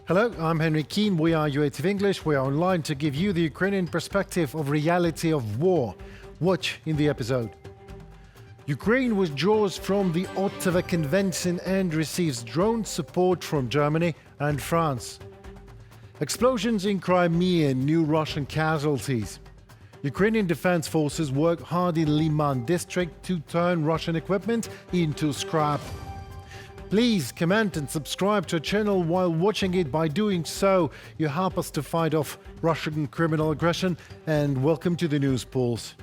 Hello, I'm Henry Keane. We are UATV English. We are online to give you the Ukrainian perspective of reality of war. Watch in the episode. Ukraine withdraws from the Ottawa Convention and receives drone support from Germany and France. Explosions in Crimea, new Russian casualties. Ukrainian defense forces work hard in Liman district to turn Russian equipment into scrap. Please comment and subscribe to our channel while watching it. By doing so, you help us to fight off Russian criminal aggression. And welcome to the news pulse.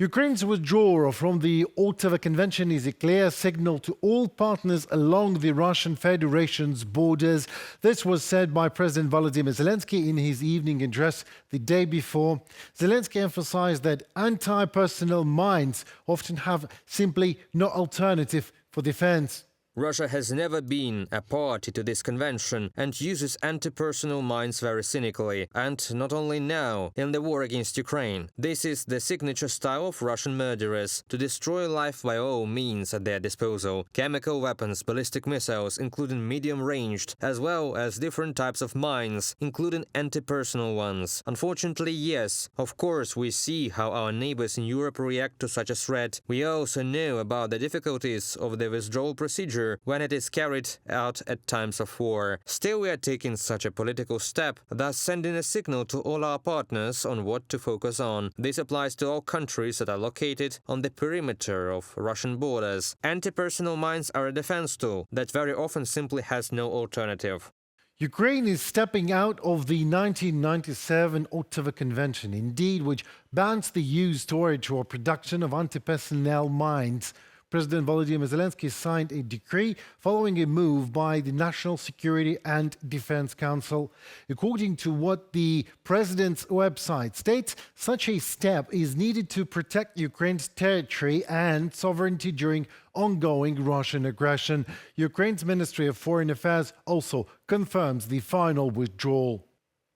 Ukraine's withdrawal from the Ottawa Convention is a clear signal to all partners along the Russian Federation's borders. This was said by President Volodymyr Zelensky in his evening address the day before. Zelensky emphasized that anti-personnel mines often have simply no alternative for defense. Russia has never been a party to this convention and uses anti-personnel mines very cynically, and not only now, in the war against Ukraine. This is the signature style of Russian murderers, to destroy life by all means at their disposal. Chemical weapons, ballistic missiles, including medium-ranged, as well as different types of mines, including anti-personnel ones. Unfortunately, yes, of course we see how our neighbors in Europe react to such a threat. We also know about the difficulties of the withdrawal procedure when it is carried out at times of war. Still, we are taking such a political step, thus sending a signal to all our partners on what to focus on. This applies to all countries that are located on the perimeter of Russian borders. Anti-personnel mines are a defense tool that very often simply has no alternative. Ukraine is stepping out of the 1997 Ottawa Convention, indeed, which bans the use, storage or production of anti-personnel mines. President Volodymyr Zelensky signed a decree following a move by the National Security and Defense Council. According to what the president's website states, such a step is needed to protect Ukraine's territory and sovereignty during ongoing Russian aggression. Ukraine's Ministry of Foreign Affairs also confirms the final withdrawal.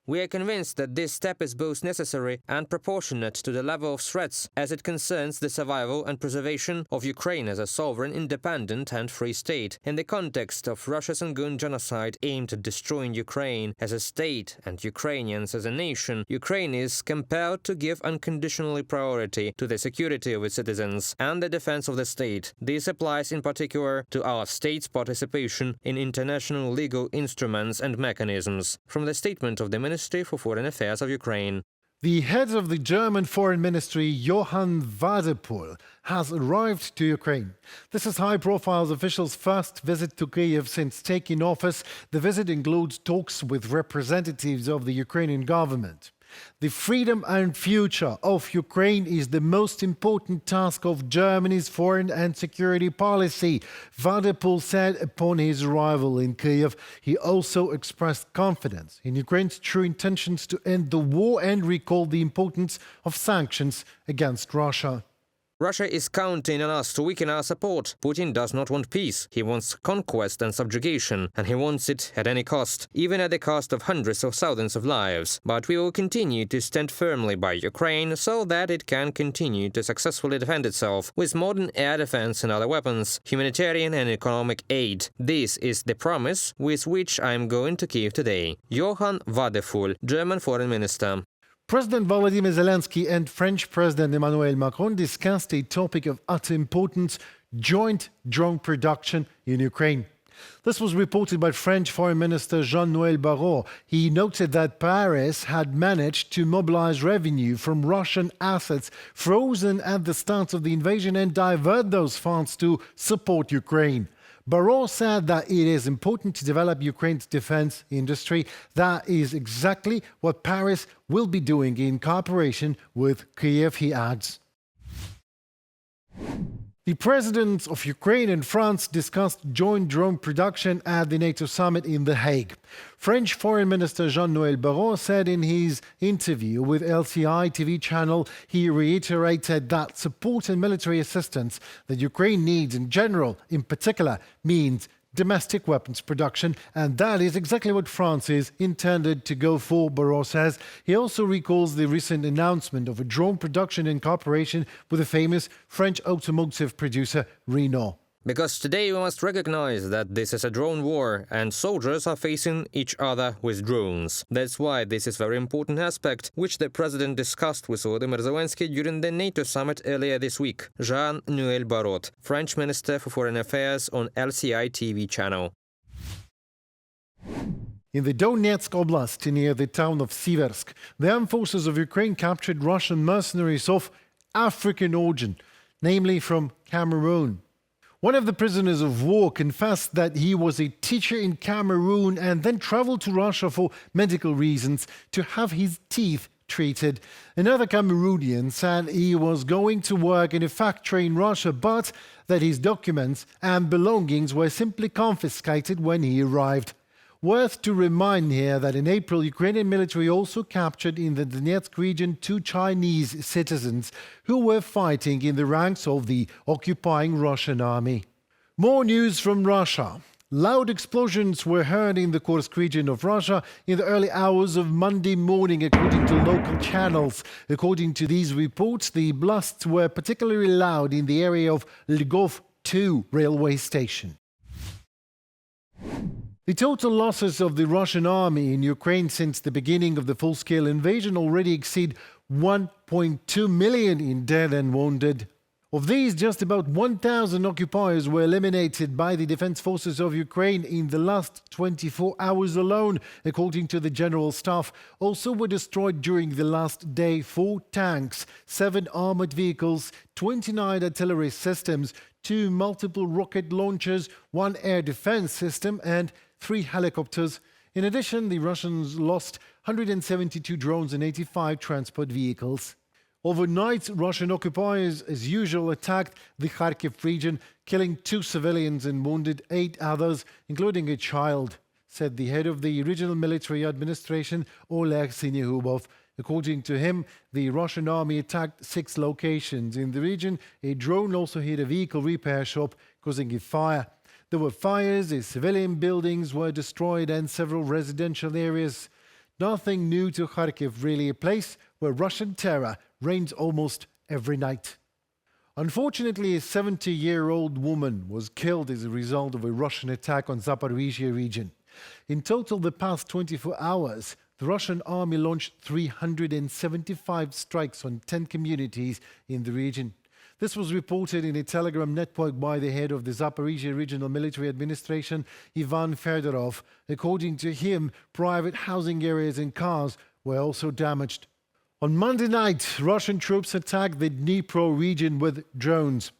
We are convinced that this step is both necessary and proportionate to the level of threats, as it concerns the survival and preservation of Ukraine as a sovereign, independent and free state. In the context of Russia's ongoing genocide aimed at destroying Ukraine as a state and Ukrainians as a nation, Ukraine is compelled to give unconditionally priority to the security of its citizens and the defense of the state. This applies in particular to our state's participation in international legal instruments and mechanisms. From the statement of the Ministry for Foreign Affairs of Ukraine. The head of the German Foreign Ministry, Johann Wadephul, has arrived to Ukraine. This is high-profile official's first visit to Kyiv since taking office. The visit includes talks with representatives of the Ukrainian government. The freedom and future of Ukraine is the most important task of Germany's foreign and security policy, Wadephul said upon his arrival in Kyiv. He also expressed confidence in Ukraine's true intentions to end the war and recalled the importance of sanctions against Russia. Russia is counting on us to weaken our support. Putin does not want peace. He wants conquest and subjugation, and he wants it at any cost, even at the cost of hundreds of thousands of lives. But we will continue to stand firmly by Ukraine so that it can continue to successfully defend itself with modern air defense and other weapons, humanitarian and economic aid. This is the promise with which I am going to Kyiv today. Johann Wadephul, German Foreign Minister. President Volodymyr Zelensky and French President Emmanuel Macron discussed a topic of utter importance: joint drone production in Ukraine. This was reported by French Foreign Minister Jean-Noël Barrot. He noted that Paris had managed to mobilize revenue from Russian assets frozen at the start of the invasion and divert those funds to support Ukraine. Barrot said that it is important to develop Ukraine's defense industry. That is exactly what Paris will be doing in cooperation with Kyiv, he adds. The presidents of Ukraine and France discussed joint drone production at the NATO summit in The Hague. French Foreign Minister Jean-Noël Barrot said in his interview with LCI TV channel, he reiterated that support and military assistance that Ukraine needs in general, in particular, means domestic weapons production, and that is exactly what France is intended to go for, Barrot says. He also recalls the recent announcement of a drone production in cooperation with the famous French automotive producer Renault. Because today we must recognize that this is a drone war and soldiers are facing each other with drones. That's why this is a very important aspect, which the president discussed with Volodymyr Zelensky during the NATO summit earlier this week. Jean-Noël Barrot, French Minister for Foreign Affairs on LCI TV channel. In the Donetsk Oblast, near the town of Siversk, the armed forces of Ukraine captured Russian mercenaries of African origin, namely from Cameroon. One of the prisoners of war confessed that he was a teacher in Cameroon and then traveled to Russia for medical reasons to have his teeth treated. Another Cameroonian said he was going to work in a factory in Russia, but that his documents and belongings were simply confiscated when he arrived. Worth to remind here that in April, Ukrainian military also captured in the Donetsk region 2 Chinese citizens who were fighting in the ranks of the occupying Russian army. More news from Russia. Loud explosions were heard in the Kursk region of Russia in the early hours of Monday morning, according to local channels. According to these reports, the blasts were particularly loud in the area of Lgov 2 railway station. The total losses of the Russian army in Ukraine since the beginning of the full-scale invasion already exceed 1.2 million in dead and wounded. Of these, just about 1,000 occupiers were eliminated by the defense forces of Ukraine in the last 24 hours alone, according to the General Staff. Also were destroyed during the last day 4 tanks, 7 armored vehicles, 29 artillery systems, 2 multiple rocket launchers, 1 air defense system and 3 helicopters. In addition, the Russians lost 172 drones and 85 transport vehicles. Overnight, Russian occupiers, as usual, attacked the Kharkiv region, killing 2 civilians and wounded 8 others, including a child, said the head of the regional military administration, Oleg Syniehubov. According to him, the Russian army attacked 6 locations in the region. A drone also hit a vehicle repair shop, causing a fire. There were fires, civilian buildings were destroyed and several residential areas. Nothing new to Kharkiv, really, a place where Russian terror reigns almost every night. Unfortunately, a 70-year-old woman was killed as a result of a Russian attack on Zaporizhia region. In total, the past 24 hours, the Russian army launched 375 strikes on 10 communities in the region. This was reported in a Telegram network by the head of the Zaporizhia Regional Military Administration, Ivan Fedorov. According to him, private housing areas and cars were also damaged. On Monday night, Russian troops attacked the Dnipro region with drones,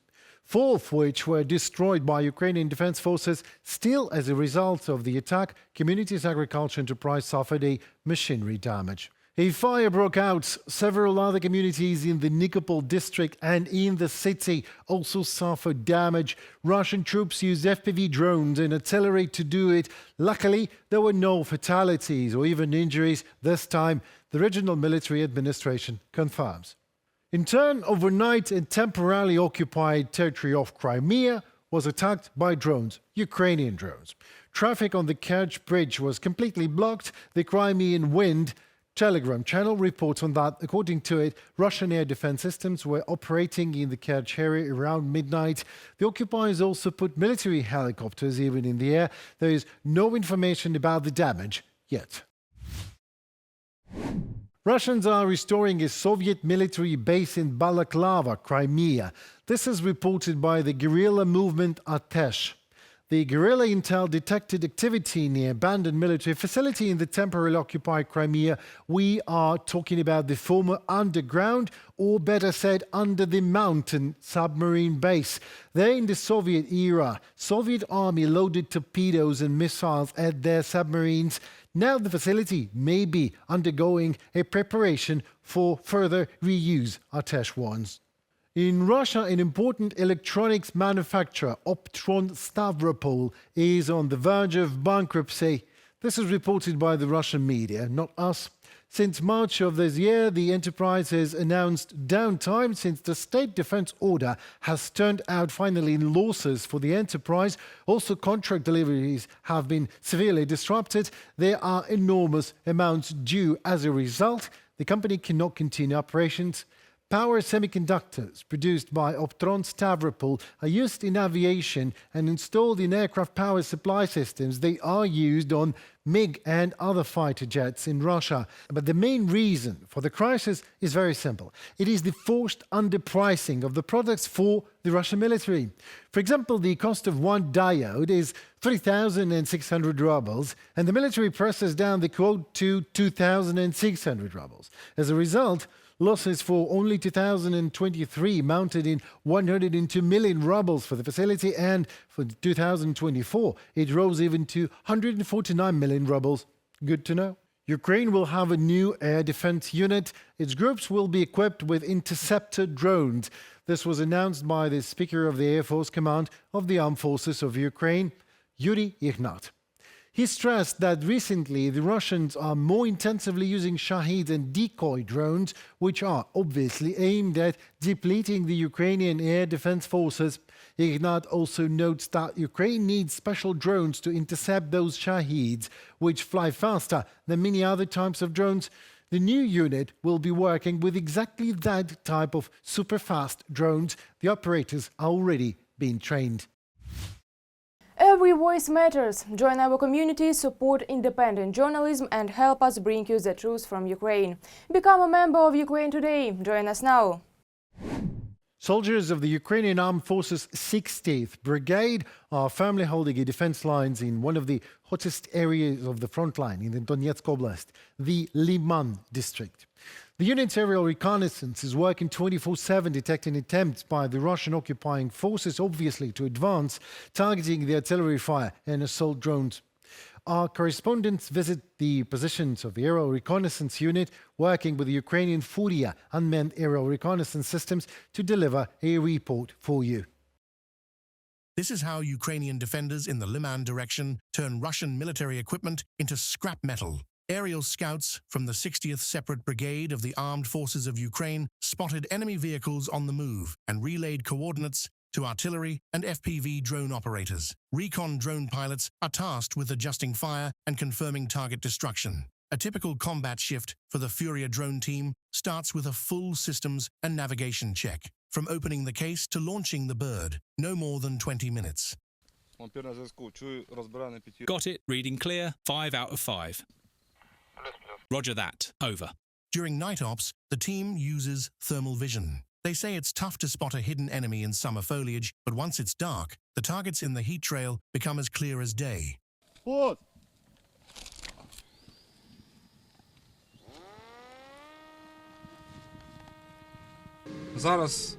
4 of which were destroyed by Ukrainian defense forces. Still, as a result of the attack, Communities Agriculture Enterprise suffered a machinery damage. A fire broke out. Several other communities in the Nikopol district and in the city also suffered damage. Russian troops used FPV drones and artillery to do it. Luckily, there were no fatalities or even injuries this time, the regional military administration confirms. In turn, overnight, a temporarily occupied territory of Crimea was attacked by drones, Ukrainian drones. Traffic on the Kerch Bridge was completely blocked. The Crimean Wind Telegram channel reports on that. According to it, Russian air defense systems were operating in the Kerch area around midnight. The occupiers also put military helicopters even in the air. There is no information about the damage yet. Russians are restoring a Soviet military base in Balaklava, Crimea. This is reported by the guerrilla movement Atesh. The guerrilla intel detected activity near abandoned military facility in the temporarily occupied Crimea. We are talking about the former underground, or better said, under the mountain submarine base. There in the Soviet era, Soviet army loaded torpedoes and missiles at their submarines. Now the facility may be undergoing a preparation for further reuse, Atesh warns. In Russia, an important electronics manufacturer, Optron Stavropol, is on the verge of bankruptcy. This is reported by the Russian media, not us. Since March of this year, the enterprise has announced downtime since the state defense order has turned out finally in losses for the enterprise. Also, contract deliveries have been severely disrupted. There are enormous amounts due as a result. The company cannot continue operations. Power semiconductors produced by Optron Stavropol are used in aviation and installed in aircraft power supply systems. They are used on MiG and other fighter jets in Russia. But the main reason for the crisis is very simple. It is the forced underpricing of the products for the Russian military. For example, the cost of one diode is 3,600 rubles, and the military presses down the quote to 2,600 rubles. As a result, losses for only 2023 mounted in 102 million rubles for the facility, and for 2024 it rose even to 149 million rubles. Good to know. Ukraine will have a new air defense unit. Its groups will be equipped with interceptor drones. This was announced by the Speaker of the Air Force Command of the Armed Forces of Ukraine, Yuri Ignat. He stressed that recently the Russians are more intensively using Shahid and decoy drones, which are obviously aimed at depleting the Ukrainian air defense forces. Ignat also notes that Ukraine needs special drones to intercept those Shahids, which fly faster than many other types of drones. The new unit will be working with exactly that type of super-fast drones. The operators are already being trained. Every voice matters. Join our community, support independent journalism and help us bring you the truth from Ukraine. Become a member of Ukraine today. Join us now. Soldiers of the Ukrainian Armed Forces 60th Brigade are firmly holding a defense lines in one of the hottest areas of the front line in the Donetsk Oblast, the Liman district. The unit's aerial reconnaissance is working 24/7, detecting attempts by the Russian occupying forces, obviously, to advance, targeting the artillery fire and assault drones. Our correspondents visit the positions of the aerial reconnaissance unit, working with the Ukrainian Furia unmanned aerial reconnaissance systems to deliver a report for you. This is how Ukrainian defenders in the Liman direction turn Russian military equipment into scrap metal. Aerial scouts from the 60th Separate Brigade of the Armed Forces of Ukraine spotted enemy vehicles on the move and relayed coordinates to artillery and FPV drone operators. Recon drone pilots are tasked with adjusting fire and confirming target destruction. A typical combat shift for the Furia drone team starts with a full systems and navigation check, from opening the case to launching the bird, no more than 20 minutes. Got it, reading clear, 5 out of 5. Roger that, over. During night ops, the team uses thermal vision. They say it's tough to spot a hidden enemy in summer foliage, but once it's dark, the targets in the heat trail become as clear as day. От! Зараз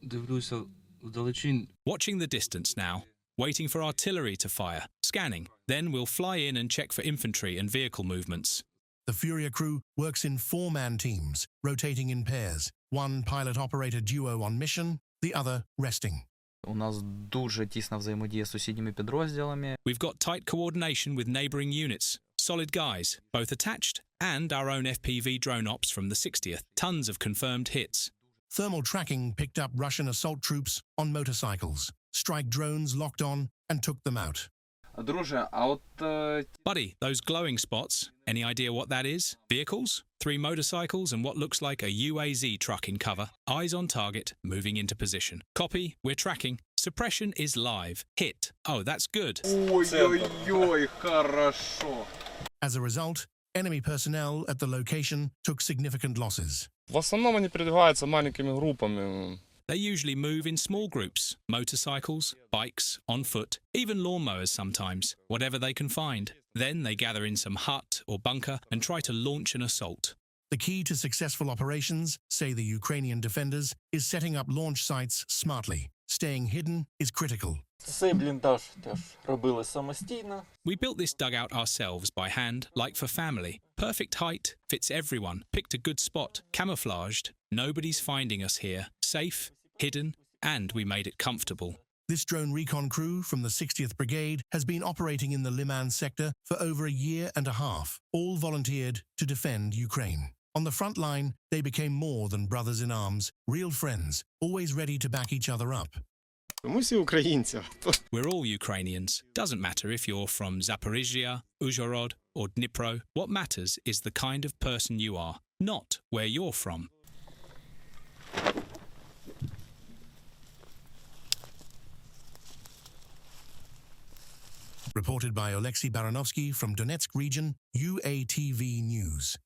дивлюся вдалечінь. Watching the distance now, waiting for artillery to fire, scanning. Then we'll fly in and check for infantry and vehicle movements. The Furia crew works in 4-man teams, rotating in pairs. One pilot-operator duo on mission, the other resting. У нас дуже тісна взаємодія з сусідніми підрозділами. We've got tight coordination with neighbouring units. Solid guys, both attached, and our own FPV drone ops from the 60th. Tons of confirmed hits. Thermal tracking picked up Russian assault troops on motorcycles. Strike drones locked on and took them out. Друже, а от... Buddy, those glowing spots, any idea what that is? Vehicles? 3 motorcycles and what looks like a UAZ truck in cover. Eyes on target, moving into position. Copy, we're tracking. Suppression is live. Hit. Oh, that's good. Ой-ой-ой, хорошо. As a result, enemy personnel at the location took significant losses. В основном они передвигаются маленькими группами. They usually move in small groups, motorcycles, bikes, on foot, even lawnmowers sometimes, whatever they can find. Then they gather in some hut or bunker and try to launch an assault. The key to successful operations, say the Ukrainian defenders, is setting up launch sites smartly. Staying hidden is critical. Цей бліндаж теж робили самостійно. We built this dugout ourselves by hand, like for family. Perfect height, fits everyone, picked a good spot, camouflaged. Nobody's finding us here. Safe, hidden, and we made it comfortable. This drone recon crew from the 60th Brigade has been operating in the Liman sector for over a year and a half, all volunteered to defend Ukraine. On the front line, they became more than brothers in arms, real friends, always ready to back each other up. Ми всі українці. We're all Ukrainians. Doesn't matter if you're from Zaporizhia, Uzhhorod, or Dnipro. What matters is the kind of person you are, not where you're from. Reported by Oleksiy Baranovsky from Donetsk region, UATV News.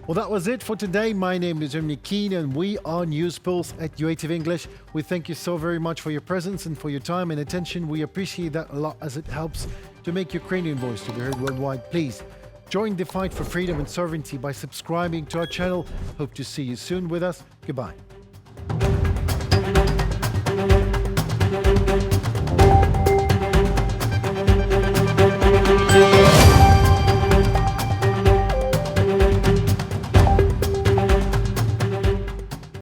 Well, that was it for today. My name is Ernie Keane and we are News Pulse at UATV English. We thank you so very much for your presence and for your time and attention. We appreciate that a lot as it helps to make Ukrainian voice to be heard worldwide. Please join the fight for freedom and sovereignty by subscribing to our channel. Hope to see you soon with us. Goodbye.